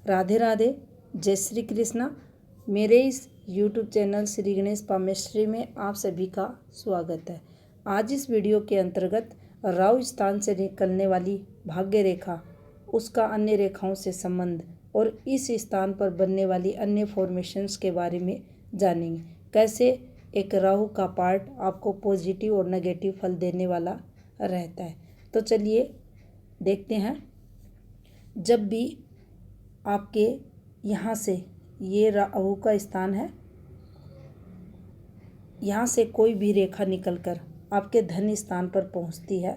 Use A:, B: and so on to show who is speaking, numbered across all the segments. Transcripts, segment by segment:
A: राधे राधे, जय श्री कृष्णा। मेरे इस YouTube channel Shri Ganesh palmistry में आप सभी का स्वागत है। आज इस वीडियो के अंतर्गत राहु स्थान से निकलने वाली भाग्य रेखा, उसका अन्य रेखाओं से संबंध और इस स्थान पर बनने वाली अन्य फॉर्मेशंस के बारे में जानेंगे। कैसे एक राहु का पार्ट आपको पॉजिटिव और नेगेटिव फल देने वाला रहता है। तो चलिए देखते हैं। जब भी आपके यहाँ से, ये राहु का स्थान है, यहाँ से कोई भी रेखा निकलकर आपके धन स्थान पर पहुँचती है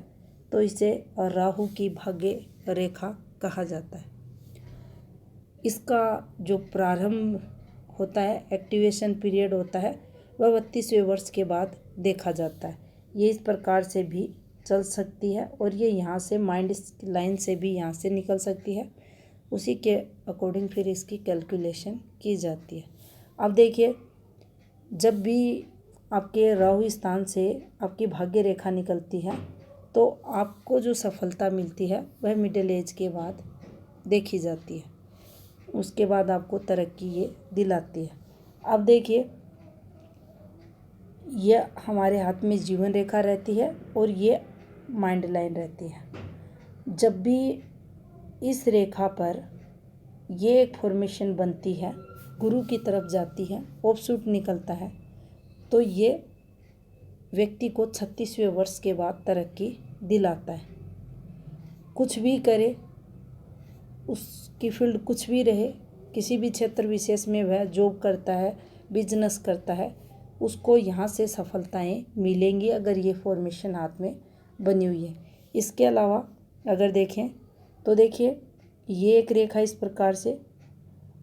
A: तो इसे राहु की भाग्य रेखा कहा जाता है। इसका जो प्रारंभ होता है, एक्टिवेशन पीरियड होता है, वह 32वें वर्ष के बाद देखा जाता है। ये इस प्रकार से भी चल सकती है और ये यहाँ से माइंड लाइन से भी यहाँ से निकल सकती है। उसी के अकॉर्डिंग फिर इसकी कैलकुलेशन की जाती है। अब देखिए, जब भी आपके राहु स्थान से आपकी भाग्य रेखा निकलती है तो आपको जो सफलता मिलती है वह मिडिल एज के बाद देखी जाती है। उसके बाद आपको तरक्की ये दिलाती है। अब देखिए, यह हमारे हाथ में जीवन रेखा रहती है और ये माइंड लाइन रहती है। जब भी इस रेखा पर ये एक फॉर्मेशन बनती है, गुरु की तरफ जाती है, ऑफशूट निकलता है, तो ये व्यक्ति को 36वें वर्ष के बाद तरक्की दिलाता है। कुछ भी करे, उसकी फील्ड कुछ भी रहे, किसी भी क्षेत्र विशेष में वह जॉब करता है, बिजनेस करता है, उसको यहाँ से सफलताएं मिलेंगी अगर ये फॉर्मेशन हाथ में बनी हुई है। इसके अलावा अगर देखें तो देखिए, ये एक रेखा इस प्रकार से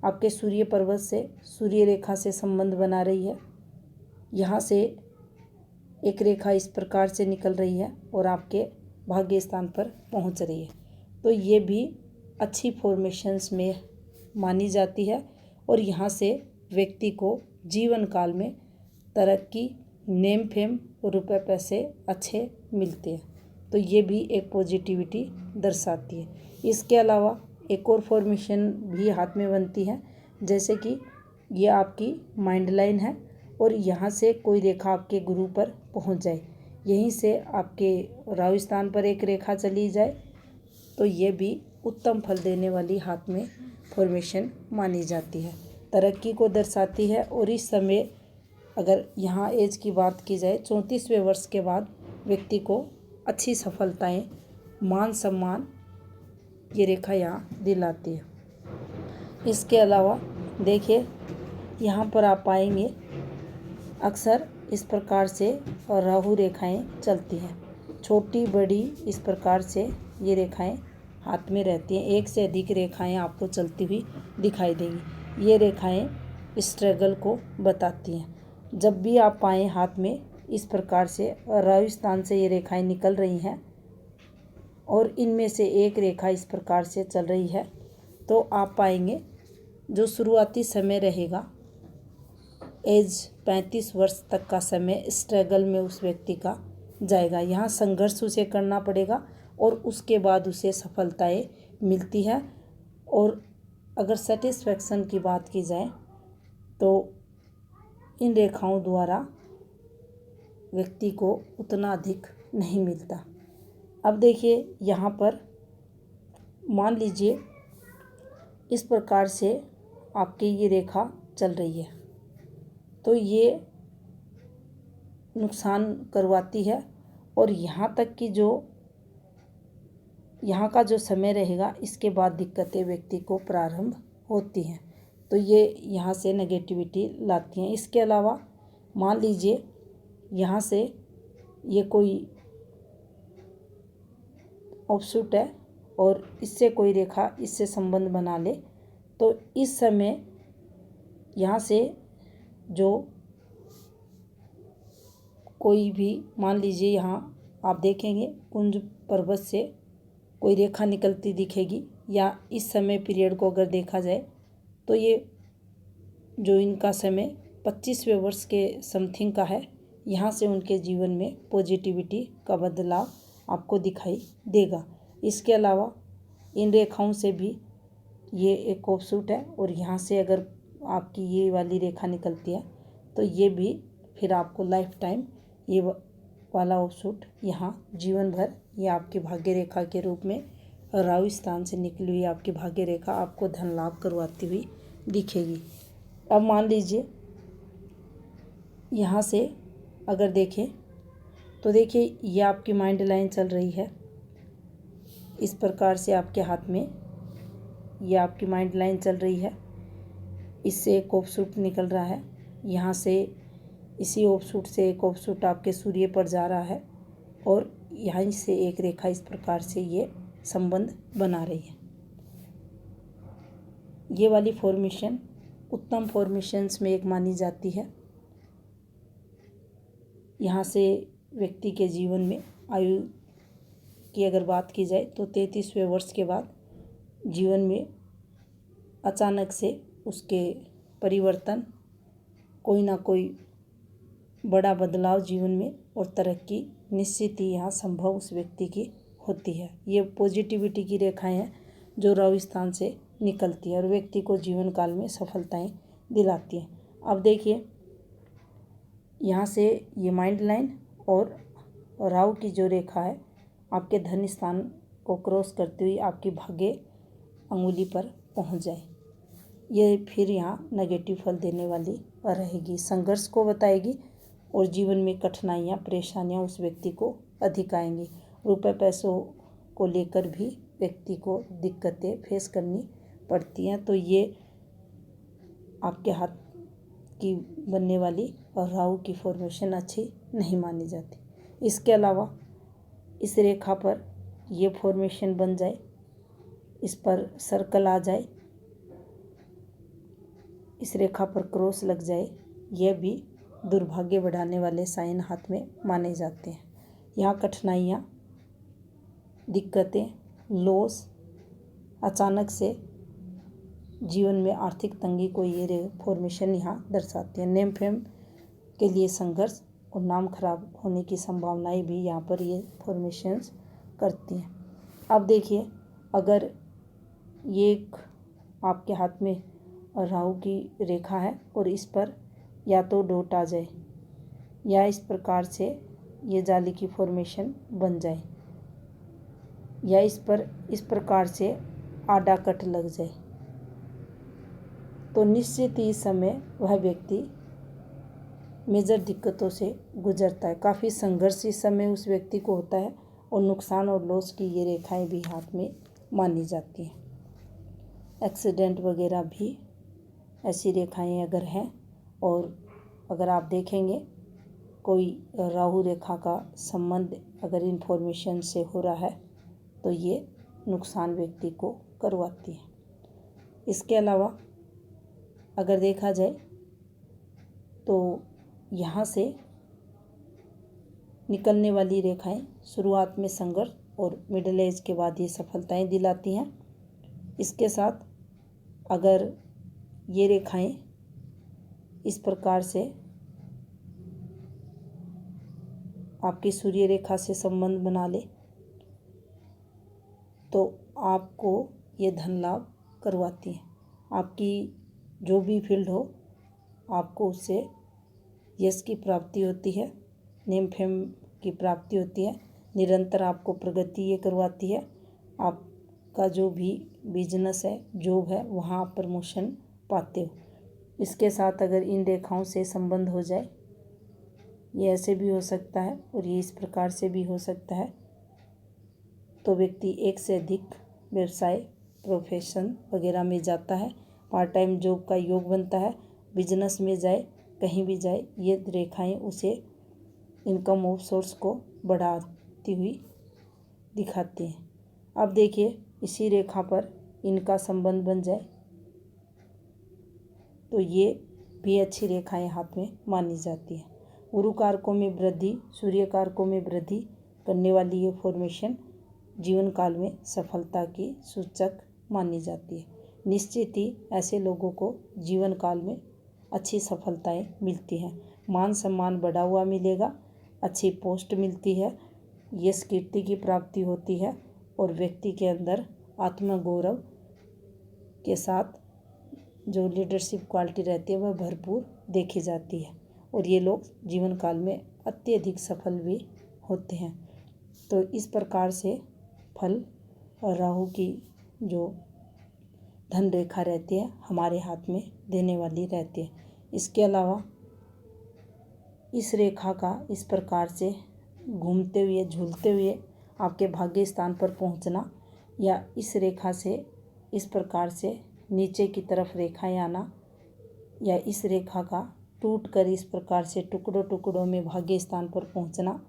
A: आपके सूर्य पर्वत से, सूर्य रेखा से संबंध बना रही है। यहाँ से एक रेखा इस प्रकार से निकल रही है और आपके भाग्य स्थान पर पहुँच रही है। तो ये भी अच्छी फॉर्मेशंस में मानी जाती है और यहाँ से व्यक्ति को जीवन काल में तरक्की, नेम फेम, रुपए पैसे अच्छे मिलते हैं। तो ये भी एक पॉजिटिविटी दर्शाती है। इसके अलावा एक और फॉर्मेशन भी हाथ में बनती है, जैसे कि ये आपकी माइंड लाइन है और यहाँ से कोई रेखा आपके गुरु पर पहुँच जाए, यहीं से आपके राहु स्थान पर एक रेखा चली जाए, तो ये भी उत्तम फल देने वाली हाथ में फॉर्मेशन मानी जाती है। तरक्की को दर्शाती है और इस समय अगर यहाँ एज की बात की जाए, 34वें वर्ष के बाद व्यक्ति को अच्छी सफलताएं, मान सम्मान ये रेखा यहाँ दिलाती है। इसके अलावा देखिए, यहाँ पर आप पाएंगे अक्सर इस प्रकार से राहु रेखाएं चलती हैं, छोटी बड़ी इस प्रकार से ये रेखाएं हाथ में रहती हैं। एक से अधिक रेखाएं आपको चलती हुई दिखाई देंगी। ये रेखाएं स्ट्रगल को बताती हैं। जब भी आप पाएँ हाथ में इस प्रकार से राहु स्थान से ये रेखाएं निकल रही हैं और इनमें से एक रेखा इस प्रकार से चल रही है, तो आप पाएंगे जो शुरुआती समय रहेगा, एज 35 वर्ष तक का समय स्ट्रगल में उस व्यक्ति का जाएगा। यहाँ संघर्ष उसे करना पड़ेगा और उसके बाद उसे सफलताएं मिलती है। और अगर सेटिस्फैक्शन की बात की जाए तो इन रेखाओं द्वारा व्यक्ति को उतना अधिक नहीं मिलता। अब देखिए, यहाँ पर मान लीजिए इस प्रकार से आपकी ये रेखा चल रही है, तो ये नुकसान करवाती है और यहाँ तक कि जो यहाँ का जो समय रहेगा, इसके बाद दिक्कतें व्यक्ति को प्रारंभ होती हैं। तो ये यहाँ से नेगेटिविटी लाती हैं। इसके अलावा मान लीजिए यहाँ से ये कोई ऑफशूट है और इससे कोई रेखा इससे संबंध बना ले, तो इस समय यहाँ से जो कोई भी, मान लीजिए यहाँ आप देखेंगे कुंज पर्वत से कोई रेखा निकलती दिखेगी, या इस समय पीरियड को अगर देखा जाए तो ये जो इनका समय 25वें वर्ष के समथिंग का है, यहाँ से उनके जीवन में पॉजिटिविटी का बदलाव आपको दिखाई देगा। इसके अलावा इन रेखाओं से भी ये एक कोप सूट है, और यहाँ से अगर आपकी ये वाली रेखा निकलती है तो ये भी फिर आपको लाइफ टाइम ये वाला ऑफ सूट यहाँ जीवन भर ये आपकी भाग्य रेखा के रूप में राहु स्थान से निकली हुई आपकी भाग्य रेखा आपको धन लाभ करवाती हुई दिखेगी। अब मान लीजिए यहाँ से अगर देखें तो देखिए ये आपकी माइंड लाइन चल रही है, इस प्रकार से आपके हाथ में ये आपकी माइंड लाइन चल रही है, इससे एक ऑफ सूट निकल रहा है, यहाँ से इसी ऑफ सूट से एक ऑफ सूट आपके सूर्य पर जा रहा है, और यहाँ से एक रेखा इस प्रकार से ये संबंध बना रही है। ये वाली फॉर्मेशन उत्तम फॉर्मेशंस में एक मानी जाती है। यहाँ से व्यक्ति के जीवन में आयु की अगर बात की जाए तो 33वें वर्ष के बाद जीवन में अचानक से उसके परिवर्तन, कोई ना कोई बड़ा बदलाव जीवन में और तरक्की निश्चित ही यहाँ संभव उस व्यक्ति की होती है। ये पॉजिटिविटी की रेखाएं हैं जो राहु स्थान से निकलती है और व्यक्ति को जीवन काल में सफलताएं दिलाती हैं। अब देखिए यहाँ से ये माइंड लाइन और राहु की जो रेखा है आपके धन स्थान को क्रॉस करते हुए आपकी भाग्य अंगुली पर पहुँच जाए, ये फिर यहाँ नेगेटिव फल देने वाली रहेगी, संघर्ष को बताएगी और जीवन में कठिनाइयाँ परेशानियाँ उस व्यक्ति को अधिक आएंगी। रुपए पैसों को लेकर भी व्यक्ति को दिक्कतें फेस करनी पड़ती हैं, तो ये आपके हाथ की बनने वाली और राहु की फॉर्मेशन अच्छी नहीं मानी जाती। इसके अलावा इस रेखा पर ये फॉर्मेशन बन जाए, इस पर सर्कल आ जाए, इस रेखा पर क्रॉस लग जाए, यह भी दुर्भाग्य बढ़ाने वाले साइन हाथ में माने जाते हैं। यहाँ कठिनाइयाँ, दिक्कतें, लॉस, अचानक से जीवन में आर्थिक तंगी को ये फॉर्मेशन यहाँ दर्शाती है। नेम फेम के लिए संघर्ष और नाम खराब होने की संभावनाएं भी यहाँ पर ये फॉर्मेशंस करती हैं। अब देखिए अगर ये एक आपके हाथ में राहु की रेखा है और इस पर या तो डॉट आ जाए या इस प्रकार से ये जाली की फॉर्मेशन बन जाए या इस पर इस प्रकार से आड़ा कट लग जाए, तो निश्चित ही इस समय वह व्यक्ति मेजर दिक्कतों से गुजरता है। काफ़ी संघर्ष इस समय उस व्यक्ति को होता है और नुकसान और लॉस की ये रेखाएं भी हाथ में मानी जाती हैं। एक्सीडेंट वगैरह भी ऐसी रेखाएं अगर हैं और अगर आप देखेंगे कोई राहु रेखा का संबंध अगर इन्फॉर्मेशन से हो रहा है तो ये नुकसान व्यक्ति को करवाती है। इसके अलावा अगर देखा जाए तो यहाँ से निकलने वाली रेखाएं शुरुआत में संघर्ष और मिडिल एज के बाद ये सफलताएं दिलाती हैं। इसके साथ अगर ये रेखाएं इस प्रकार से आपकी सूर्य रेखा से संबंध बना ले तो आपको ये धन लाभ करवाती है। आपकी जो भी फील्ड हो आपको उससे यश की प्राप्ति होती है, नेम फेम की प्राप्ति होती है, निरंतर आपको प्रगति ये करवाती है। आपका जो भी बिजनेस है, जॉब है, वहाँ आप प्रमोशन पाते हो। इसके साथ अगर इन रेखाओं से संबंध हो जाए, ये ऐसे भी हो सकता है और ये इस प्रकार से भी हो सकता है, तो व्यक्ति एक से अधिक व्यवसाय, प्रोफेशन वगैरह में जाता है, पार्ट टाइम जॉब का योग बनता है, बिजनेस में जाए, कहीं भी जाए, ये रेखाएं उसे इनकम ऑफ सोर्स को बढ़ाती हुई दिखाती हैं। अब देखिए इसी रेखा पर इनका संबंध बन जाए तो ये भी अच्छी रेखाएं हाथ में मानी जाती हैं। गुरु कारकों में वृद्धि, सूर्य कारकों में वृद्धि करने वाली ये फॉर्मेशन जीवन काल में सफलता की सूचक मानी जाती है। निश्चित ही ऐसे लोगों को जीवन काल में अच्छी सफलताएं मिलती हैं, मान सम्मान बढ़ा हुआ मिलेगा, अच्छी पोस्ट मिलती है, यश कीर्ति की प्राप्ति होती है और व्यक्ति के अंदर आत्मगौरव के साथ जो लीडरशिप क्वालिटी रहती है वह भरपूर देखी जाती है और ये लोग जीवन काल में अत्यधिक सफल भी होते हैं। तो इस प्रकार से फल और राहु की जो धन रेखा रहती है हमारे हाथ में देने वाली रहती है। इसके अलावा इस रेखा का इस प्रकार से घूमते हुए झूलते हुए आपके भाग्य स्थान पर पहुंचना या इस रेखा से इस प्रकार से नीचे की तरफ रेखाएं आना या इस रेखा का टूट कर इस प्रकार से टुकड़ों टुकड़ों में भाग्य स्थान पर पहुंचना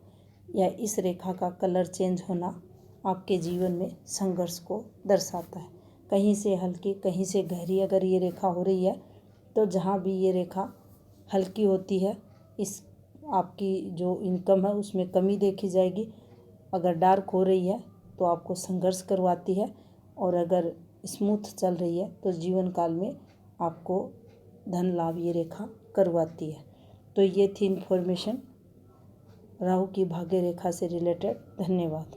A: या इस रेखा का कलर चेंज होना आपके जीवन में संघर्ष को दर्शाता है। कहीं से हल्की कहीं से गहरी अगर ये रेखा हो रही है तो जहाँ भी ये रेखा हल्की होती है इस आपकी जो इनकम है उसमें कमी देखी जाएगी। अगर डार्क हो रही है तो आपको संघर्ष करवाती है और अगर स्मूथ चल रही है तो जीवन काल में आपको धन लाभ ये रेखा करवाती है। तो ये थी इन्फॉर्मेशन राहु की भाग्य रेखा से रिलेटेड। धन्यवाद।